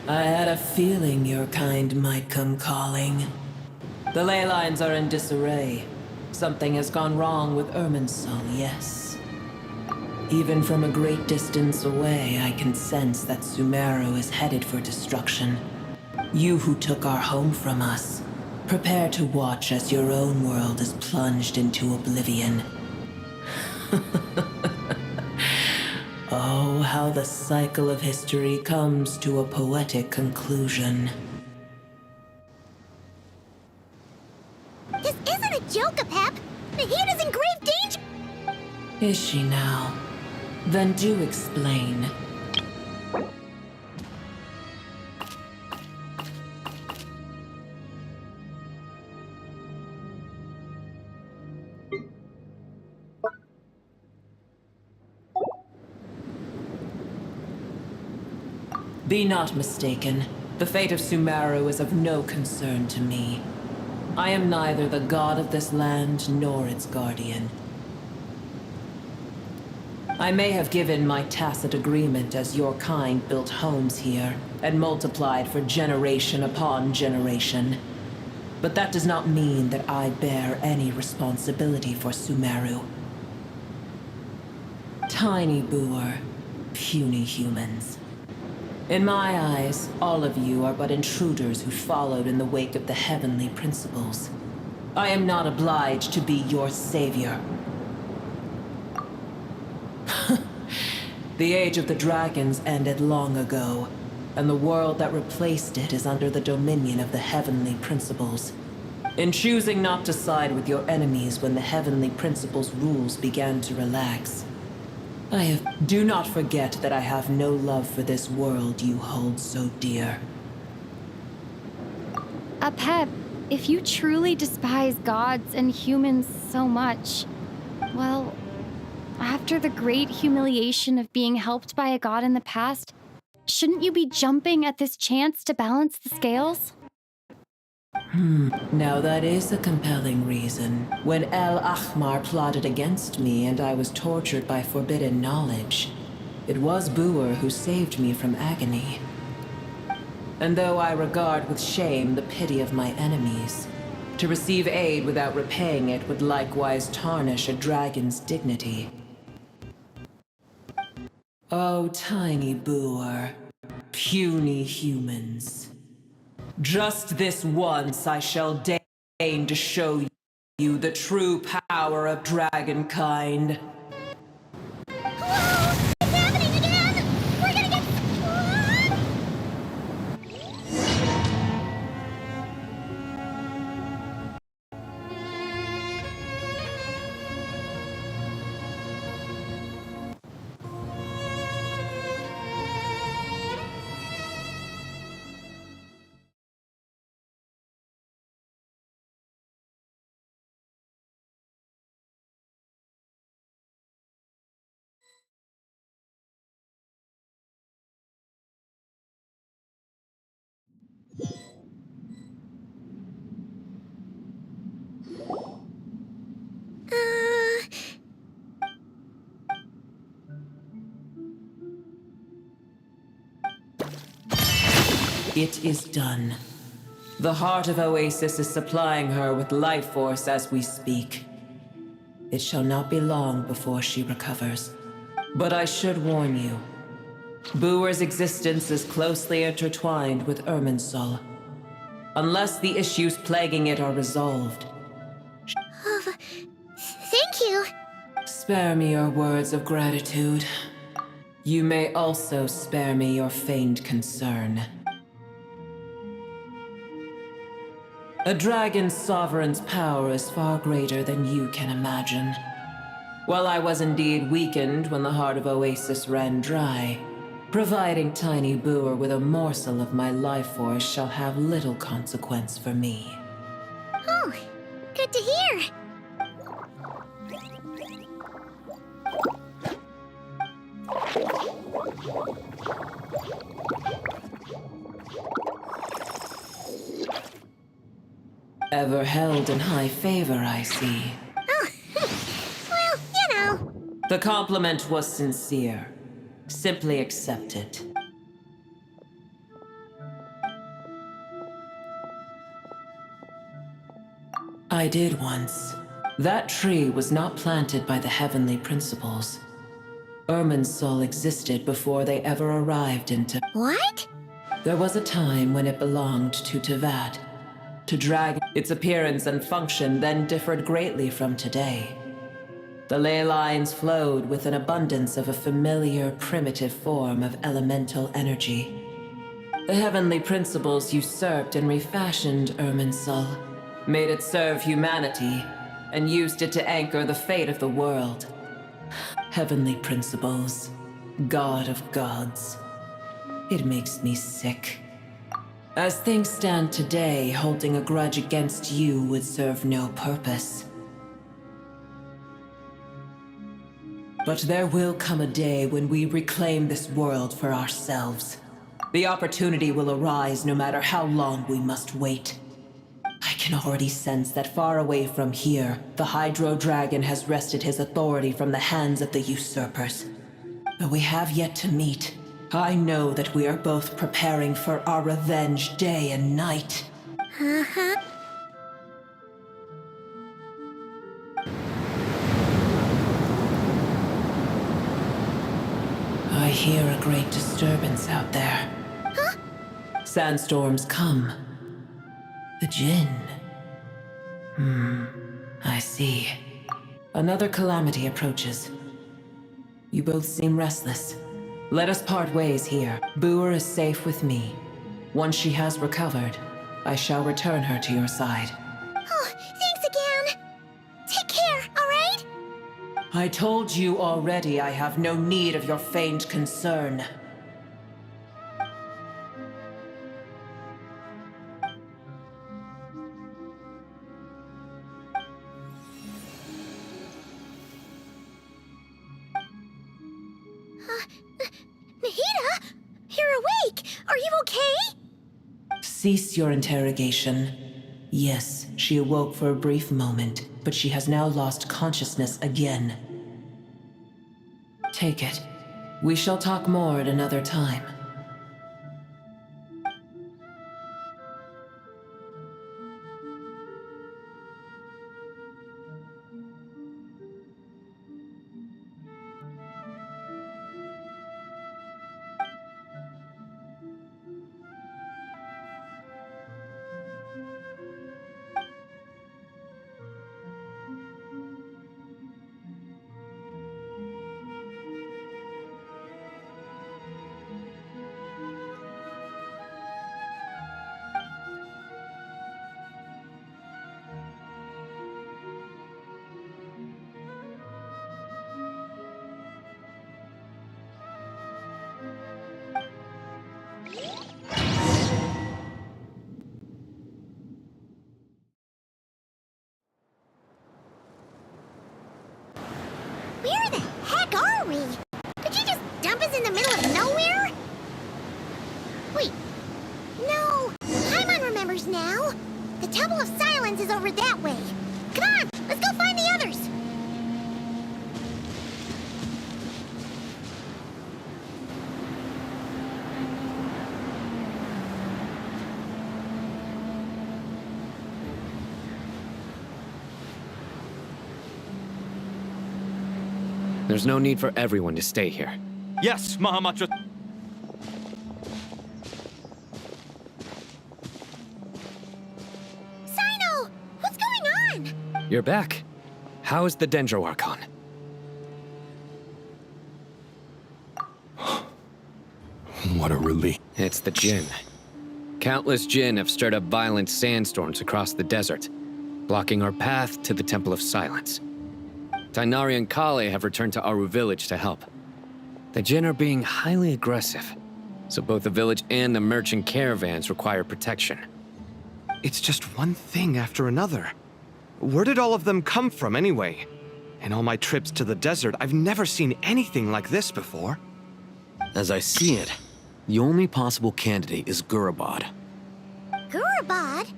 I had a feeling your kind might come calling. The ley lines are in disarray. Something has gone wrong with Irminsul, yes. Even from a great distance away, I can sense that Sumeru is headed for destruction. You who took our home from us, prepare to watch as your own world is plunged into oblivion. Oh, how the cycle of history comes to a poetic conclusion. This isn't a joke, Pep! The heat is in grave danger! Is she now? Then do explain. Be not mistaken. The fate of Sumeru is of no concern to me. I am neither the god of this land nor its guardian. I may have given my tacit agreement as your kind built homes here and multiplied for generation upon generation. But that does not mean that I bear any responsibility for Sumeru. Tiny boor, puny humans. In my eyes, all of you are but intruders who followed in the wake of the heavenly principles. I am not obliged to be your savior. The age of the dragons ended long ago, and the world that replaced it is under the dominion of the heavenly principles. In choosing not to side with your enemies when the heavenly principles' rules began to relax, do not forget that I have no love for this world you hold so dear. Pep, if you truly despise gods and humans so much, well, after the great humiliation of being helped by a god in the past, shouldn't you be jumping at this chance to balance the scales? Now that is a compelling reason. When El Ahmar plotted against me and I was tortured by forbidden knowledge, it was Boer who saved me from agony. And though I regard with shame the pity of my enemies, to receive aid without repaying it would likewise tarnish a dragon's dignity. Oh, tiny Boer, puny humans. Just this once I shall deign to show you the true power of dragonkind. Whoa! It's happening again! We're gonna get... It is done. The heart of Oasis is supplying her with life force as we speak. It shall not be long before she recovers. But I should warn you, Booer's existence is closely intertwined with Irminsul. Unless the issues plaguing it are resolved. Thank you. Spare me your words of gratitude. You may also spare me your feigned concern. A dragon's sovereign's power is far greater than you can imagine. While I was indeed weakened when the heart of Oasis ran dry, providing Tiny Booer with a morsel of my life force shall have little consequence for me. Oh, good to hear. Ever held in high favor, I see. Oh, well, you know. The compliment was sincere. Simply accept it. I did once. That tree was not planted by the heavenly principles. Irminsul existed before they ever arrived into... What? There was a time when it belonged to Tevat. To Dragon, its appearance and function then differed greatly from today. The ley lines flowed with an abundance of a familiar, primitive form of elemental energy. The heavenly principles usurped and refashioned Irminsul, made it serve humanity, and used it to anchor the fate of the world. Heavenly principles, God of gods. It makes me sick. As things stand today, holding a grudge against you would serve no purpose. But there will come a day when we reclaim this world for ourselves. The opportunity will arise no matter how long we must wait. I can already sense that far away from here, the Hydro Dragon has wrested his authority from the hands of the usurpers. Though we have yet to meet, I know that we are both preparing for our revenge day and night. Uh-huh. I hear a great disturbance out there. Huh? Sandstorms come. The Jinn. I see. Another calamity approaches. You both seem restless. Let us part ways here. Booer is safe with me. Once she has recovered, I shall return her to your side. Oh, thanks again. Take care, all right? I told you already I have no need of your feigned concern. Nahida, you're awake. Are you okay? Cease your interrogation. Yes, she awoke for a brief moment, but she has now lost consciousness again. Take it. We shall talk more at another time. Where the heck are we? Did you just dump us in the middle of nowhere? Wait. No. Paimon remembers now. The Temple of Silence is over that way. Come on, let's go find the others. There's no need for everyone to stay here. Yes, Mahamatra. You're back. How is the Dendro Archon? What a relief. It's the Jinn. Countless Jinn have stirred up violent sandstorms across the desert, blocking our path to the Temple of Silence. Tainari and Kale have returned to Aru village to help. The Jinn are being highly aggressive, so both the village and the merchant caravans require protection. It's just one thing after another. Where did all of them come from anyway? In all my trips to the desert, I've never seen anything like this before. As I see it, the only possible candidate is Gurabad. Gurabad?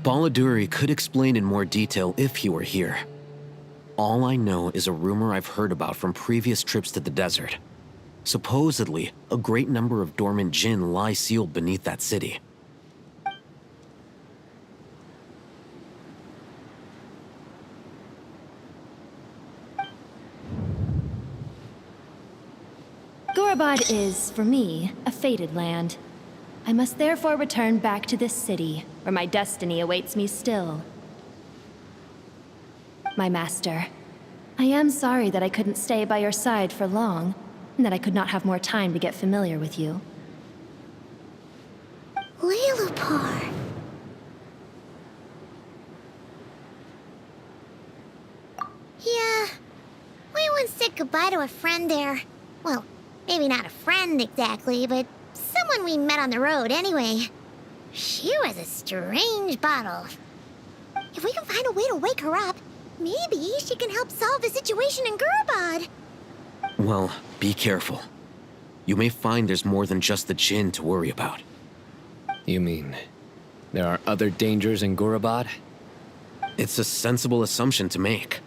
Baladuri could explain in more detail if he were here. All I know is a rumor I've heard about from previous trips to the desert. Supposedly, a great number of dormant Jinn lie sealed beneath that city. Gurabad is, for me, a fated land. I must therefore return back to this city, where my destiny awaits me still. My master, I am sorry that I couldn't stay by your side for long, and that I could not have more time to get familiar with you. Lilupar. Yeah, we once said goodbye to a friend there. Well, maybe not a friend exactly, but someone we met on the road anyway. She was a strange bottle. If we can find a way to wake her up, maybe she can help solve the situation in Gurabad. Well, be careful. You may find there's more than just the Jinn to worry about. You mean, there are other dangers in Gurabad? It's a sensible assumption to make.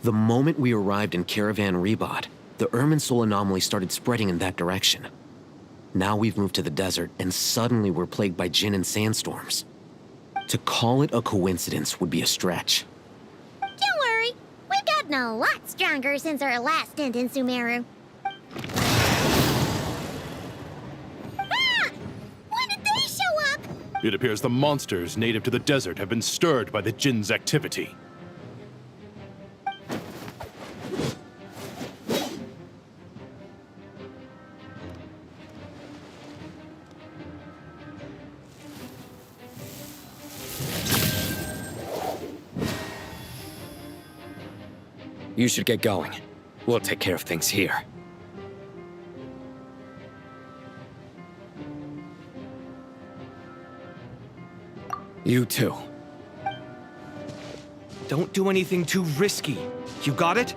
The moment we arrived in Caravan Rebad, the Irminsul anomaly started spreading in that direction. Now we've moved to the desert, and suddenly we're plagued by Jinn and sandstorms. To call it a coincidence would be a stretch. Don't worry, we've gotten a lot stronger since our last stint in Sumeru. Ah! When did they show up? It appears the monsters native to the desert have been stirred by the Jinn's activity. You should get going. We'll take care of things here. You too. Don't do anything too risky. You got it?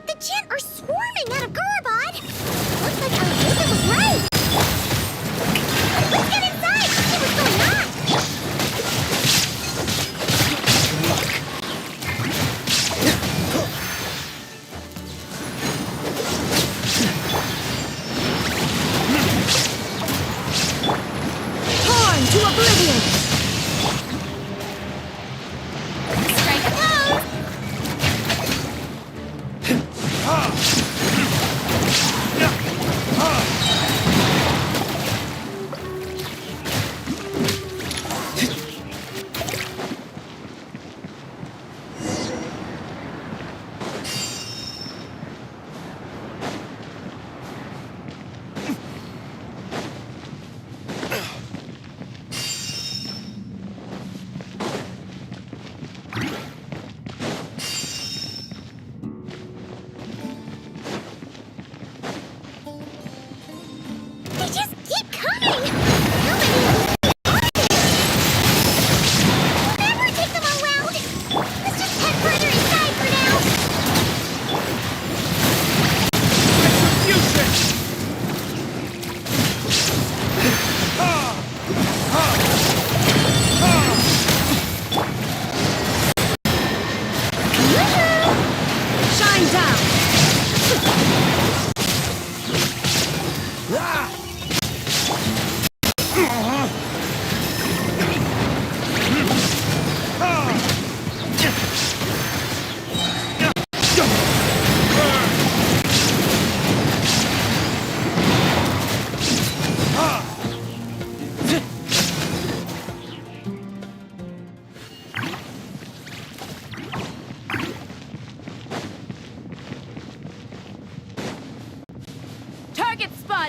The Jinn are swarming out of Gurabad! Looks like our visit was right! Let's get inside and see what's going on! Torn to oblivion! Strike a pose!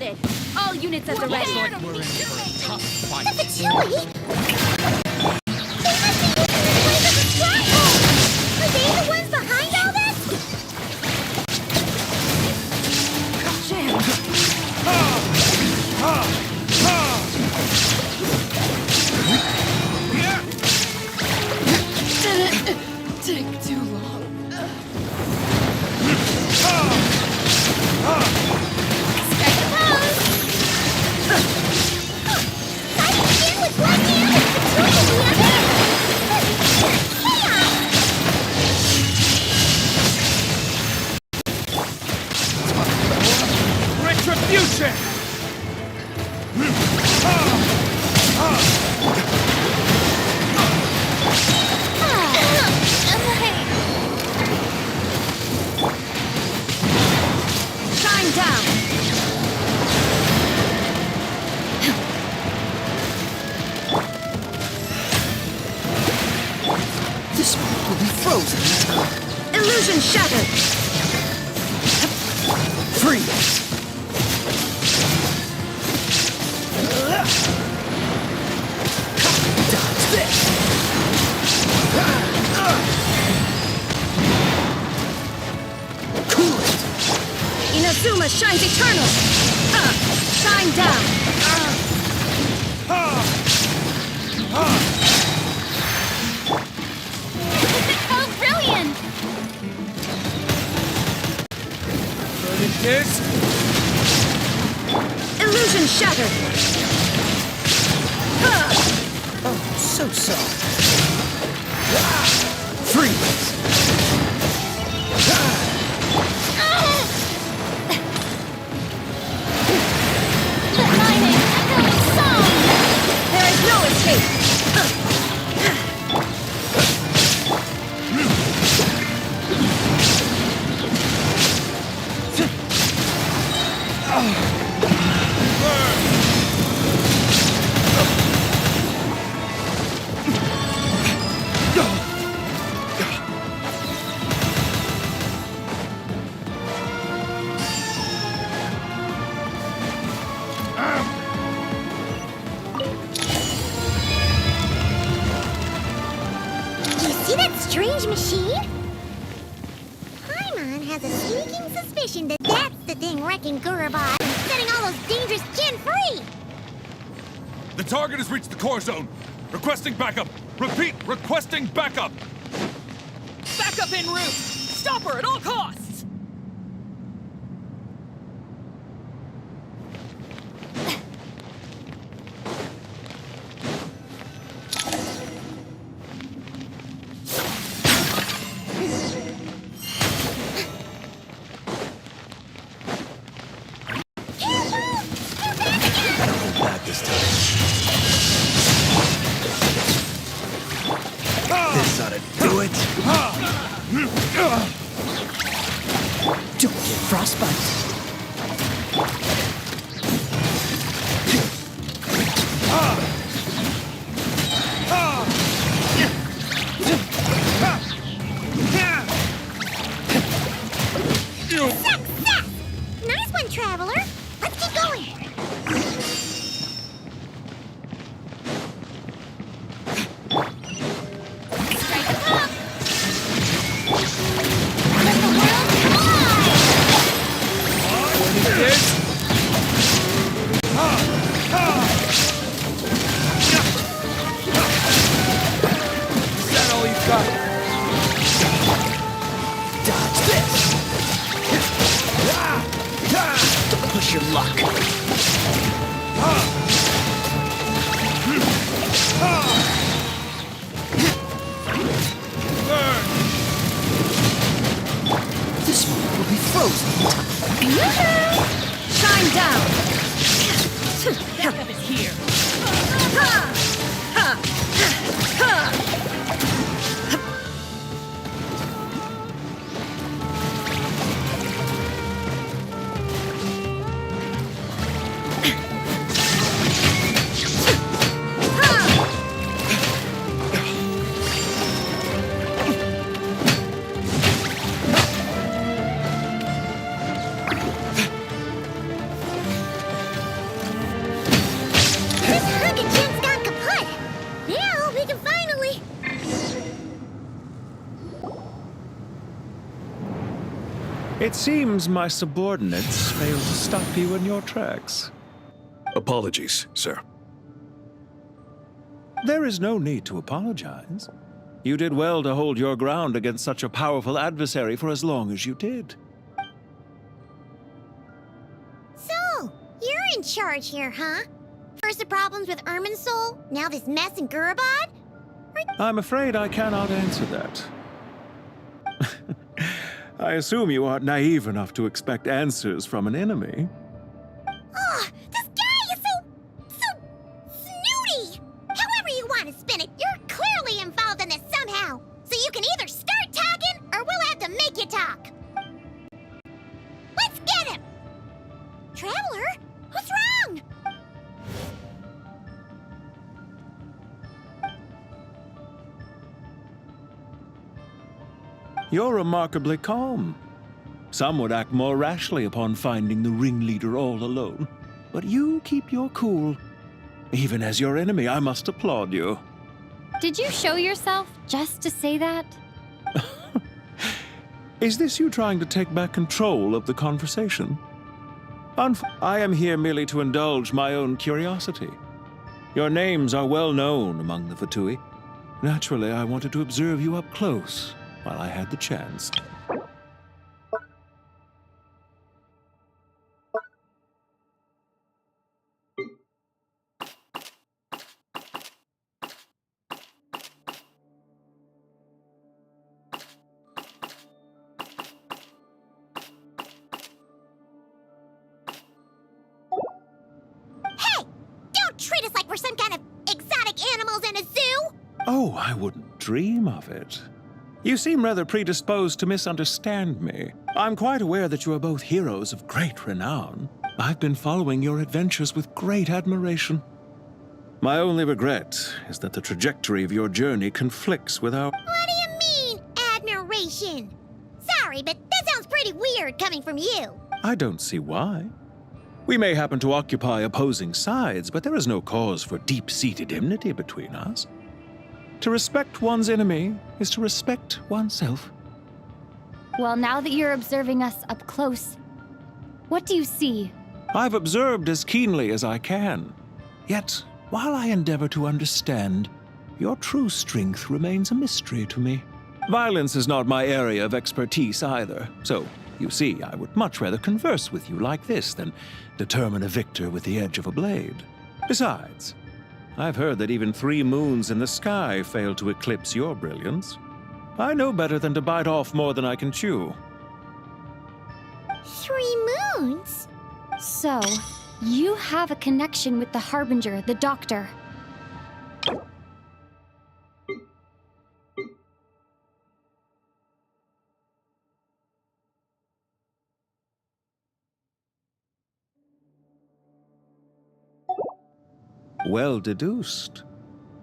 spotted! All units at the ready! We're in for a tough fight. The Chewie! They must be using this place as a stronghold! Are they the ones behind all this? Didn't take too long. Fighting again with one hand and Chewie with the other? Chaos! Retribution! Shine down! This one will be frozen. Illusion shattered! Freeze! Dodge this! Cool it! Inazuma shines eternal! Shine down! Oh, brilliant! Illusion shattered! Oh, so soft. Freeze! The mining echoing song! There is no escape! You see that strange machine? Paimon has a sneaking suspicion that that's the thing wrecking Gurubot and setting all those dangerous Jinn free! The target has reached the core zone. Requesting backup. Repeat, requesting backup. Backup en route! Stop her at all costs! Back this time. This ought to do it. Don't get frostbite. Success! Nice one, Traveler! Let's keep going! Strike the pump! Let the world Is that all you've got? Dodge this! Don't push your luck. This one will be frozen in time. Shine down! Backup is here. It seems my subordinates failed to stop you in your tracks. Apologies, sir. There is no need to apologize. You did well to hold your ground against such a powerful adversary for as long as you did. So, you're in charge here, huh? First the problems with Irminsul, now this mess in Gurabad? I'm afraid I cannot answer that. I assume you aren't naive enough to expect answers from an enemy. Ugh, this guy is so snooty! However you want to spin it, you're clearly involved in this somehow. So you can either start talking, or we'll have to make you talk. Let's get him! Traveler? What's wrong? You're remarkably calm. Some would act more rashly upon finding the ringleader all alone. But you keep your cool. Even as your enemy, I must applaud you. Did you show yourself just to say that? Is this you trying to take back control of the conversation? I am here merely to indulge my own curiosity. Your names are well known among the Fatui. Naturally, I wanted to observe you up close while I had the chance. Hey! Don't treat us like we're some kind of exotic animals in a zoo! Oh, I wouldn't dream of it. You seem rather predisposed to misunderstand me. I'm quite aware that you are both heroes of great renown. I've been following your adventures with great admiration. My only regret is that the trajectory of your journey conflicts with our... What do you mean, admiration? Sorry, but that sounds pretty weird coming from you. I don't see why. We may happen to occupy opposing sides, but there is no cause for deep-seated enmity between us. To respect one's enemy is to respect oneself. Well, now that you're observing us up close, what do you see? I've observed as keenly as I can. Yet, while I endeavor to understand, your true strength remains a mystery to me. Violence is not my area of expertise either, so, you see, I would much rather converse with you like this than determine a victor with the edge of a blade. Besides, I've heard that even 3 moons in the sky fail to eclipse your brilliance. I know better than to bite off more than I can chew. 3 moons? So, you have a connection with the Harbinger, the Doctor. Well deduced.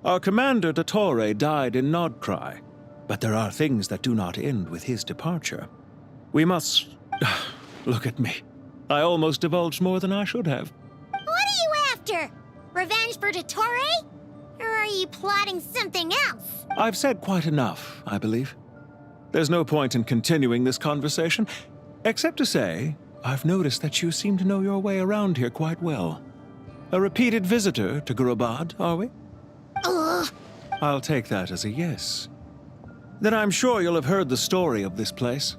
Our commander, Dottore, died in Nodcry, but there are things that do not end with his departure. We must... Look at me. I almost divulged more than I should have. What are you after? Revenge for Dottore? Or are you plotting something else? I've said quite enough, I believe. There's no point in continuing this conversation, except to say, I've noticed that you seem to know your way around here quite well. A repeated visitor to Gurabad, are we? Ugh. I'll take that as a yes. Then I'm sure you'll have heard the story of this place.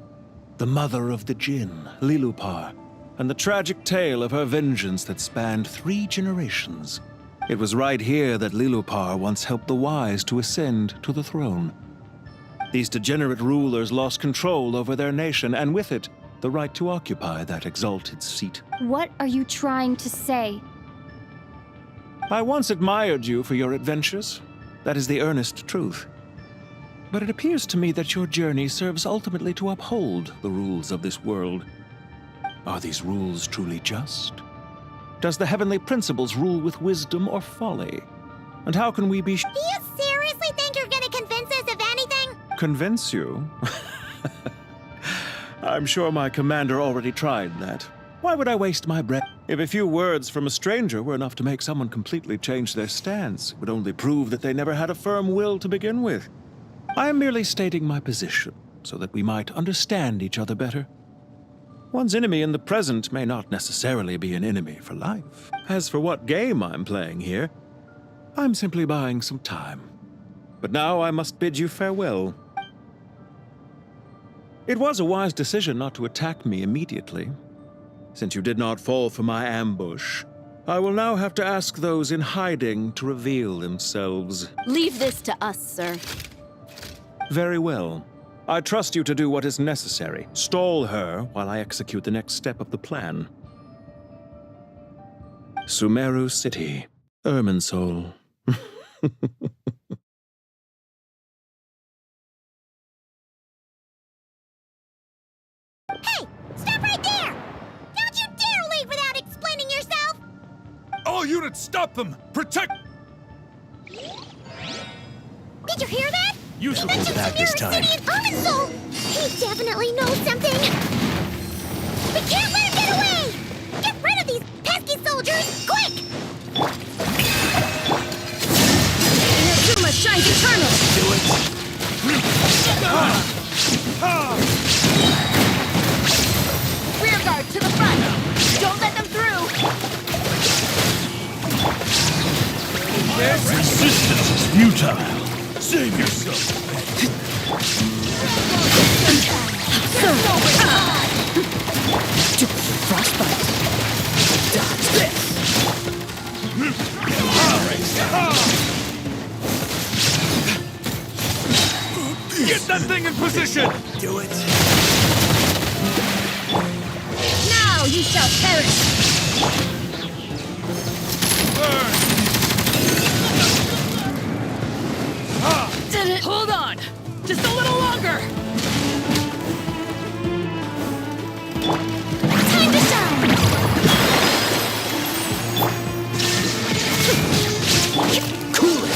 The mother of the Jinn, Lilupar, and the tragic tale of her vengeance that spanned 3 generations. It was right here that Lilupar once helped the wise to ascend to the throne. These degenerate rulers lost control over their nation, and with it, the right to occupy that exalted seat. What are you trying to say? I once admired you for your adventures. That is the earnest truth. But it appears to me that your journey serves ultimately to uphold the rules of this world. Are these rules truly just? Does the heavenly principles rule with wisdom or folly? And how can we be... Do you seriously think you're gonna convince us of anything? Convince you? I'm sure my commander already tried that. Why would I waste my breath? If a few words from a stranger were enough to make someone completely change their stance, it would only prove that they never had a firm will to begin with. I am merely stating my position, so that we might understand each other better. One's enemy in the present may not necessarily be an enemy for life. As for what game I'm playing here, I'm simply buying some time. But now I must bid you farewell. It was a wise decision not to attack me immediately. Since you did not fall for my ambush, I will now have to ask those in hiding to reveal themselves. Leave this to us, sir. Very well. I trust you to do what is necessary. Stall her while I execute the next step of the plan. Sumeru City, Irminsul. Hey! Stop right there! Don't you dare leave without explaining yourself! All units, stop them! Protect... Did you hear that? Useful for that this time. City and Irminsul! He definitely knows something! We can't let him get away! Get rid of these pesky soldiers, quick! Inazuma shines eternal! Do it. Rear guard to the front! Don't let them through! Resistance is futile. Save yourself. Frostbite. Dodge this. Get that thing in position! Do it. Now you shall perish! Burn! Did it? Hold on. Just a little longer. Time to shine! Cool it.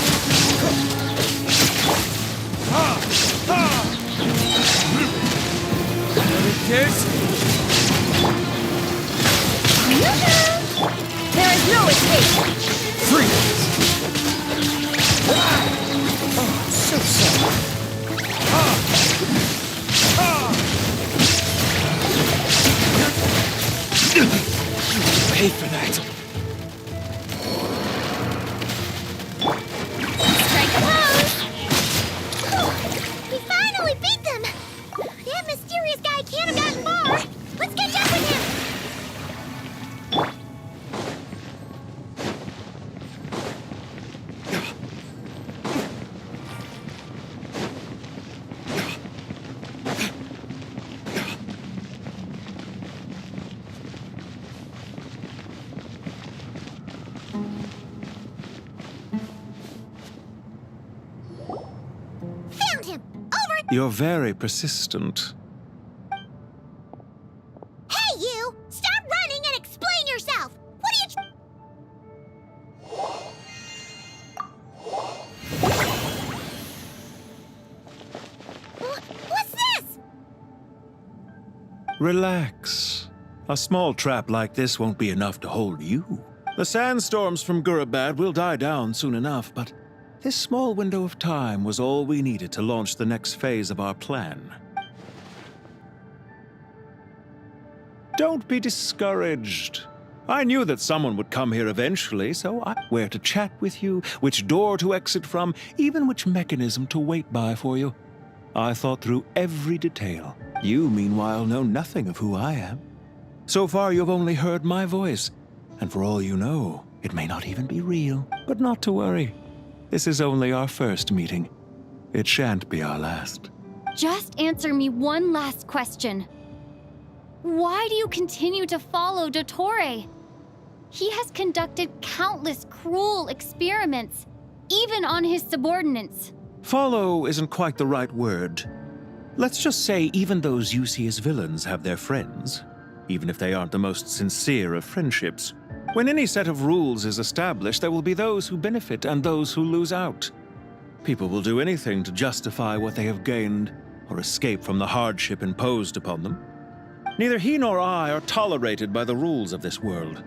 There is no escape! Freeze. So sorry. Pay for that. Strike a pose! We finally beat them! That mysterious guy can't have gotten far! Let's catch up with him! Found him! Over! You're very persistent. Hey, you! Stop running and explain yourself! What are you What's this? Relax. A small trap like this won't be enough to hold you. The sandstorms from Gurabad will die down soon enough, but this small window of time was all we needed to launch the next phase of our plan. Don't be discouraged. I knew that someone would come here eventually, so I knew where to chat with you, which door to exit from, even which mechanism to wait by for you. I thought through every detail. You, meanwhile, know nothing of who I am. So far, you've only heard my voice, and for all you know, it may not even be real. But not to worry. This is only our first meeting. It shan't be our last. Just answer me one last question. Why do you continue to follow Dottore? He has conducted countless cruel experiments, even on his subordinates. Follow isn't quite the right word. Let's just say even those you see as villains have their friends, even if they aren't the most sincere of friendships. When any set of rules is established, there will be those who benefit and those who lose out. People will do anything to justify what they have gained or escape from the hardship imposed upon them. Neither he nor I are tolerated by the rules of this world.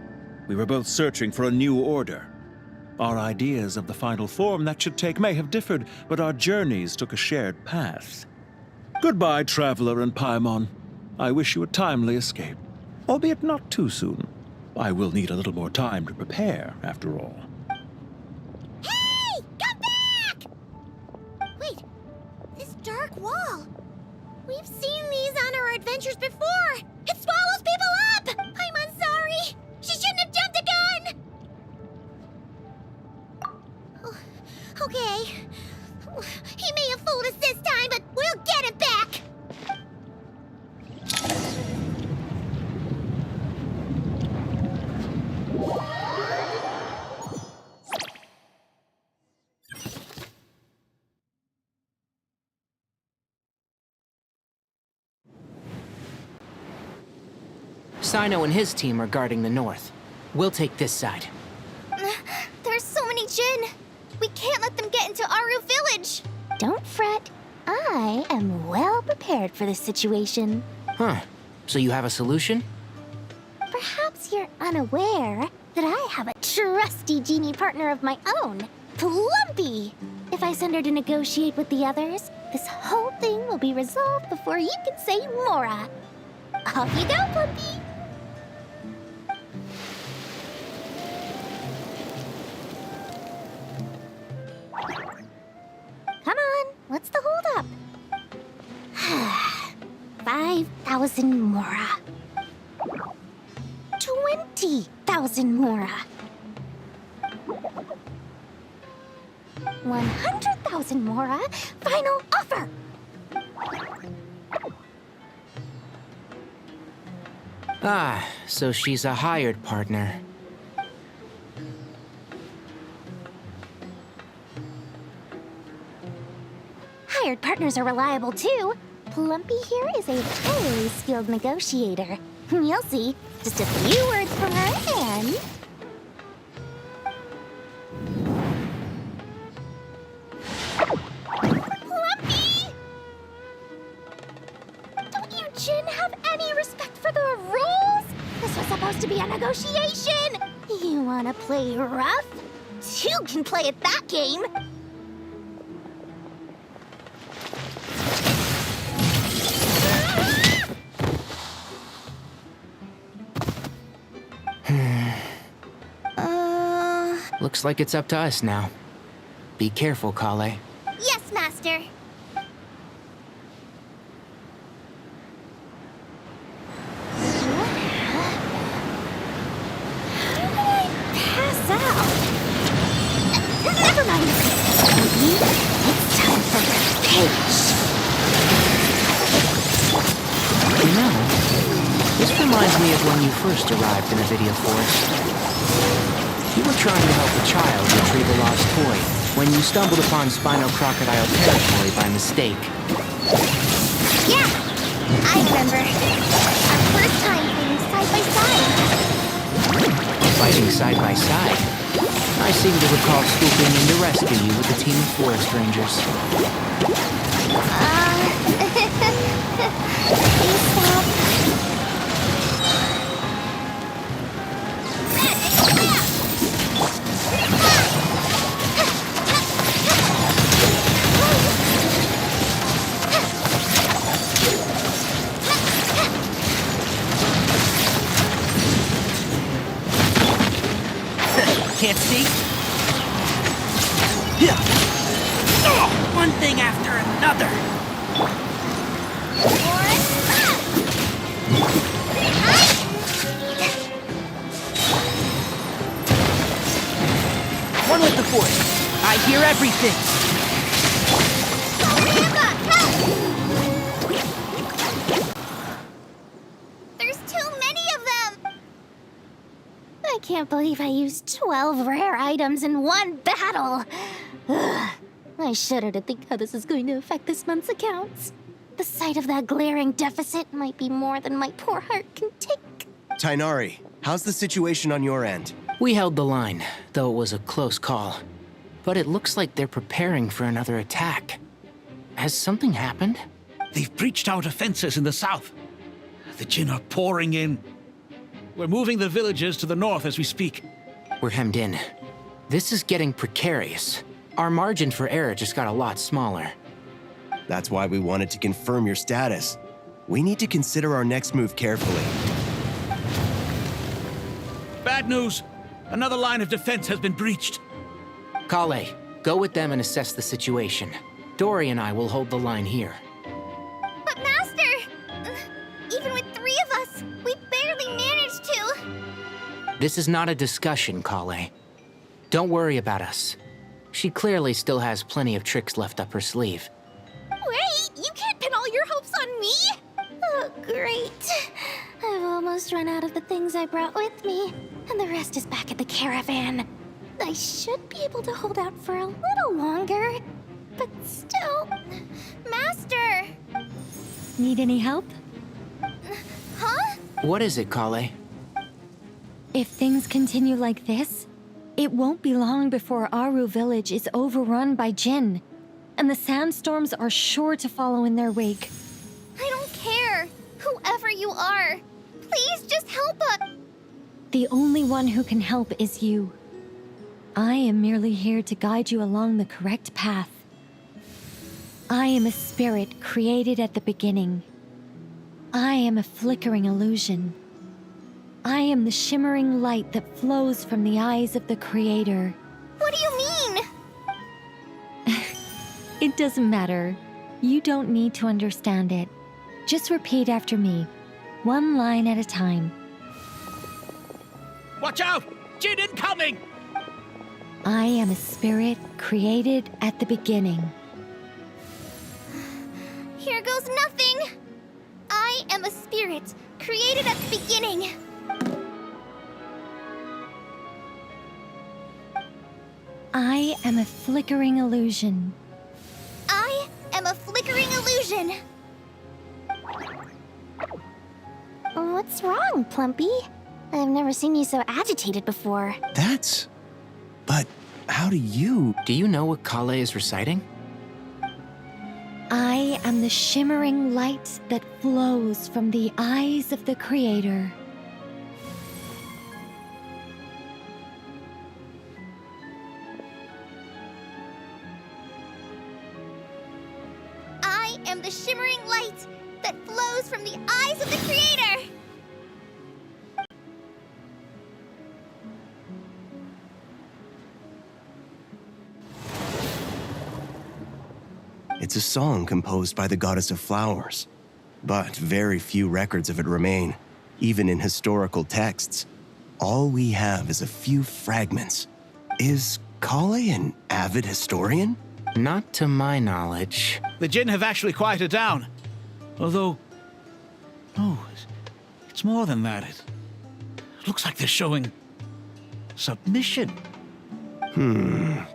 We were both searching for a new order. Our ideas of the final form that should take may have differed, but our journeys took a shared path. Goodbye, Traveler and Paimon. I wish you a timely escape, albeit not too soon. I will need a little more time to prepare, after all. Hey! Come back! Wait, this dark wall. We've seen these on our adventures before. It swallows people up! I'm sorry. She shouldn't have jumped the gun! Oh, okay. He may have fooled us this time, but we'll get it back! Sino and his team are guarding the north. We'll take this side. There's so many Jin. We can't let them get into Aru Village. Don't fret. I am well prepared for this situation. Huh. So you have a solution? Perhaps you're unaware that I have a trusty genie partner of my own, Plumpy. If I send her to negotiate with the others, this whole thing will be resolved before you can say Mora. Off you go, Plumpy. Come on, what's the holdup? 5,000 Mora. 20,000 Mora. 100,000 Mora. Final offer. Ah, so she's a hired partner. Hired partners are reliable too. Plumpy here is a highly skilled negotiator. You'll see. Just a few words from her and... Plumpy! Don't you Jin have any respect for the rules? This was supposed to be a negotiation. You wanna play rough? You can play at that game. Looks like it's up to us now. Be careful, Kale. Yes, Master. How did I pass out? Never mind. It's time for revenge. You know, this reminds me of when you first arrived in Avidia Forest. You were trying to help a child retrieve a lost toy when you stumbled upon Spino Crocodile territory by mistake. Yeah, I remember. Our first time fighting side by side. Fighting side by side? I seem to recall swooping in to rescue you with a team of forest rangers. Please stop. Can't see? One thing after another. One with the force. I hear everything. There's too many of them. I can't believe I used 12 rare items in one battle. Ugh. I shudder to think how this is going to affect this month's accounts. The sight of that glaring deficit might be more than my poor heart can take. Tainari, how's the situation on your end? We held the line, though it was a close call. But it looks like they're preparing for another attack. Has something happened? They've breached our defenses in the south. The Jin are pouring in. We're moving the villagers to the north as we speak. We're hemmed in. This is getting precarious. Our margin for error just got a lot smaller. That's why we wanted to confirm your status. We need to consider our next move carefully. Bad news! Another line of defense has been breached. Kale, go with them and assess the situation. Dory and I will hold the line here. But Master! Even with 3 of us, we barely managed to. This is not a discussion, Kale. Don't worry about us. She clearly still has plenty of tricks left up her sleeve. Wait, you can't pin all your hopes on me? Oh, great. I've almost run out of the things I brought with me, and the rest is back at the caravan. I should be able to hold out for a little longer, but still... Master! Need any help? Huh? What is it, Kale? If things continue like this, it won't be long before Aru village is overrun by Jinn, and the sandstorms are sure to follow in their wake. I don't care. Whoever you are, please just help us. The only one who can help is you. I am merely here to guide you along the correct path. I am a spirit created at the beginning. I am a flickering illusion. I am the shimmering light that flows from the eyes of the Creator. What do you mean? It doesn't matter. You don't need to understand it. Just repeat after me, one line at a time. Watch out! Jinn incoming! I am a spirit created at the beginning. Here goes nothing. I am a spirit created at the beginning. I am a flickering illusion. I am a flickering illusion. What's wrong, Plumpy? I've never seen you so agitated before. That's... But how do you... Do you know what Kale is reciting? I am the shimmering light that flows from the eyes of the Creator. I am the shimmering light that flows from the eyes of the Creator. It's a song composed by the goddess of flowers, but very few records of it remain, even in historical texts. All we have is a few fragments. Is Kale an avid historian? Not to my knowledge. The Jinn have actually quieted down. Although... No, it's more than that. It looks like they're showing... submission.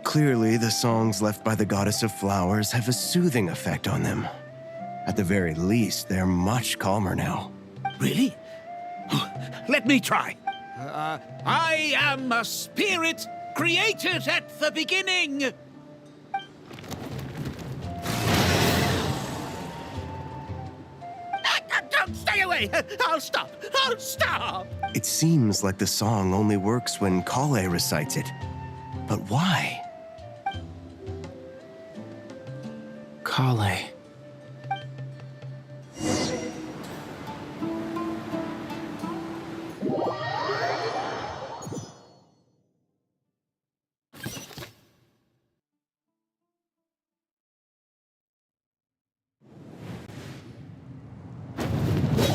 Clearly the songs left by the goddess of flowers have a soothing effect on them. At the very least, they're much calmer now. Really? Let me try. I am a spirit created at the beginning. Don't stay away! I'll stop! I'll stop! It seems like the song only works when Kale recites it. But why? Kale.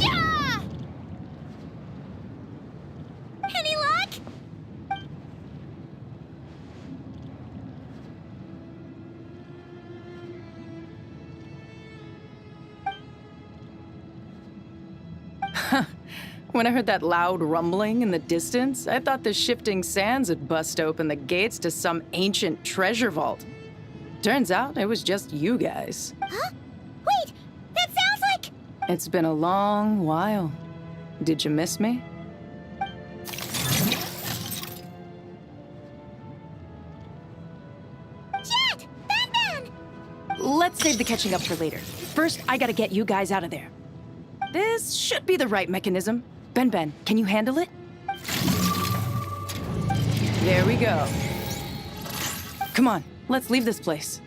Yeah! Any luck? When I heard that loud rumbling in the distance, I thought the shifting sands had bust open the gates to some ancient treasure vault. Turns out it was just you guys. Huh? Wait, that sounds like... It's been a long while. Did you miss me? Jet! Batman! Let's save the catching up for later. First, I gotta get you guys out of there. This should be the right mechanism. Ben, can you handle it? There we go. Come on, let's leave this place.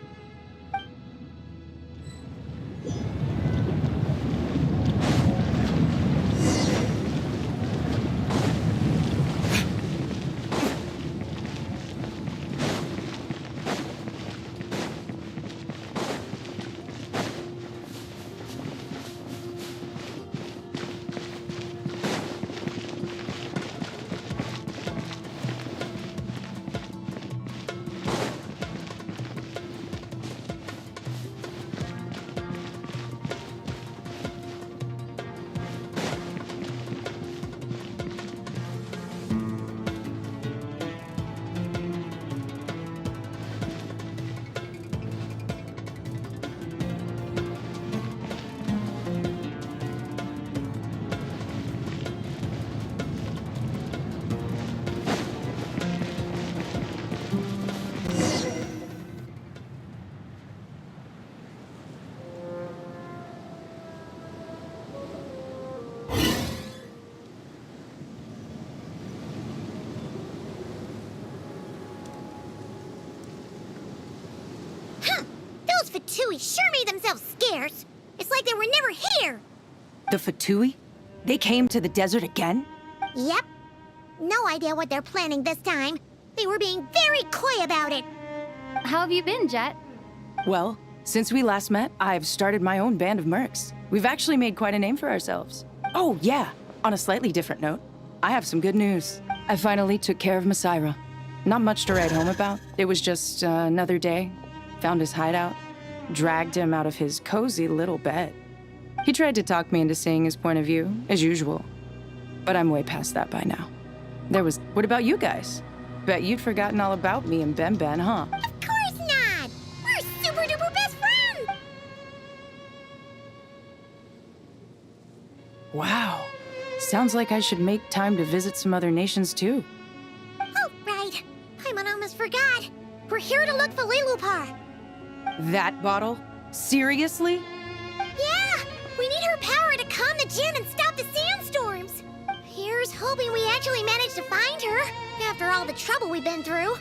they were never here. The Fatui? They came to the desert again? Yep. No idea what they're planning this time. They were being very coy about it. How have you been, Jet? Well, since we last met, I've started my own band of mercs. We've actually made quite a name for ourselves. Oh, yeah. On a slightly different note, I have some good news. I finally took care of Masaira. Not much to write home about. It was just another day. Found his hideout. Dragged him out of his cozy little bed. He tried to talk me into seeing his point of view, as usual. But I'm way past that by now. What about you guys? Bet you'd forgotten all about me and Ben, huh? Of course not! We're super duper best friends! Wow. Sounds like I should make time to visit some other nations too. Oh, right. Paimon almost forgot. We're here to look for Lilupar. That bottle? Seriously? Yeah! We need her power to calm the Jinn and stop the sandstorms. Here's hoping we actually manage to find her, after all the trouble we've been through.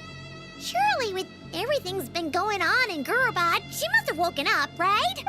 Surely, with everything's been going on in Gurubad, she must have woken up, right?